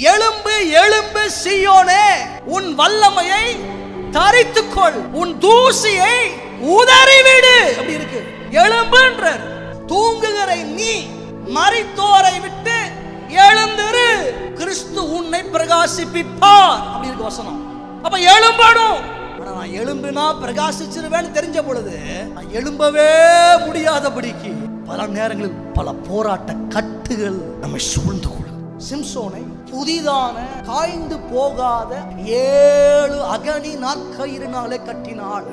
எழும்பு எழும்பு சீயோனே, உன் வல்லமையை தரித்துக்கொள், உன் தூசியை உதறிவிடு. அப்படி இருக்கு. எழும்புன்றார். தூங்குகிற நீ மரித்தோரை விட்டு எழுந்திரு, கிறிஸ்து உன்னை பிரகாசிப்பிப்பார். அப்படி இருக்கு வசனம். அப்ப எழும்பணும். நான் எழும்பினா பிரகாசிச்சிருவேன்னு தெரிஞ்ச பொழுது நான் எழும்பவே முடியாதபடிக்கு பல நேரங்களில் பல போராட்ட கட்டுகள் நம்மை சூழ்ந்து கொள்ளும். சிம்சோனை புதிதான காய்ந்து போகாத 7 அகனி நாற்கயிறினாலே கட்டினாள்.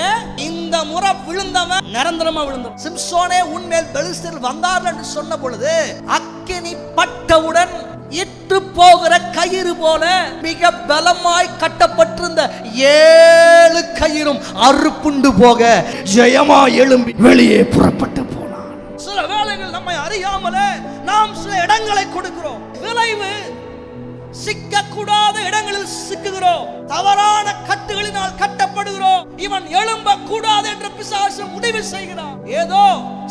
ஏன்? இந்த முறை விழுந்தவன் நிரந்தரமா விழுந்தவன். சிம்சோனே உன்மேல் பெலிஸ்தர் வந்தார்கள் என்று சொன்ன பொழுது அக்கினி பட்டவுடன் இட்டு போகிற கயிறு போல மிக பலமாய் கட்டப்பட்டிருந்த 7 கயிறும் அறுப்புண்டு போக ஜெயமா எழும்பி வெளியே புறப்பட்டு போனான். சில வேளைகள் நம்மை அறியாமலே நாம் சில இடங்களை கொடுக்கிறோம். விளைவு சிக்கக்கூடாத இடங்களில் சிக்குகிறோம். தவறான கட்டுகளினால் கட்டப்படுகிறோம். இவன் எழும்ப கூடாது என்று பிசாசு முடிவு செய்கிறான். ஏதோ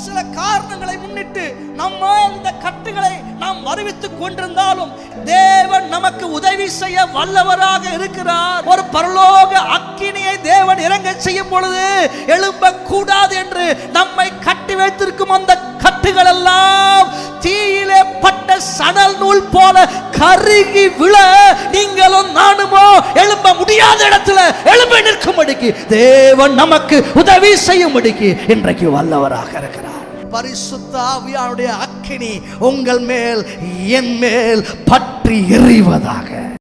சில காரணங்களை முன்னிட்டு நம்ம இந்த கட்டுகளை நாம் அறிவித்துக் கொண்டிருந்தாலும் தேவன் நமக்கு உதவி செய்ய வல்லவராக இருக்கிறார். ஒரு பரலோக அக்கினியை தேவன் இறங்க செய்யும் பொழுது எழும்ப கூடாது என்று நம்மை கட்டி வைத்திருக்கும் அந்த கட்டுகள் எல்லாம் தீயிலே பட்ட சணல் நூல் போல கருகி விழ நீங்களும் நானுமோ எழும்ப முடியாத இடத்துல எழும்ப நிற்கும்படிக்கு தேவன் நமக்கு உதவி செய்யும்படிக்கு இன்றைக்கு வல்லவராக இருக்கிறார். பரிசுத்த ஆவியானுடைய அக்கினி உங்கள் மேல் என் மேல் பற்றி எறிவதாக.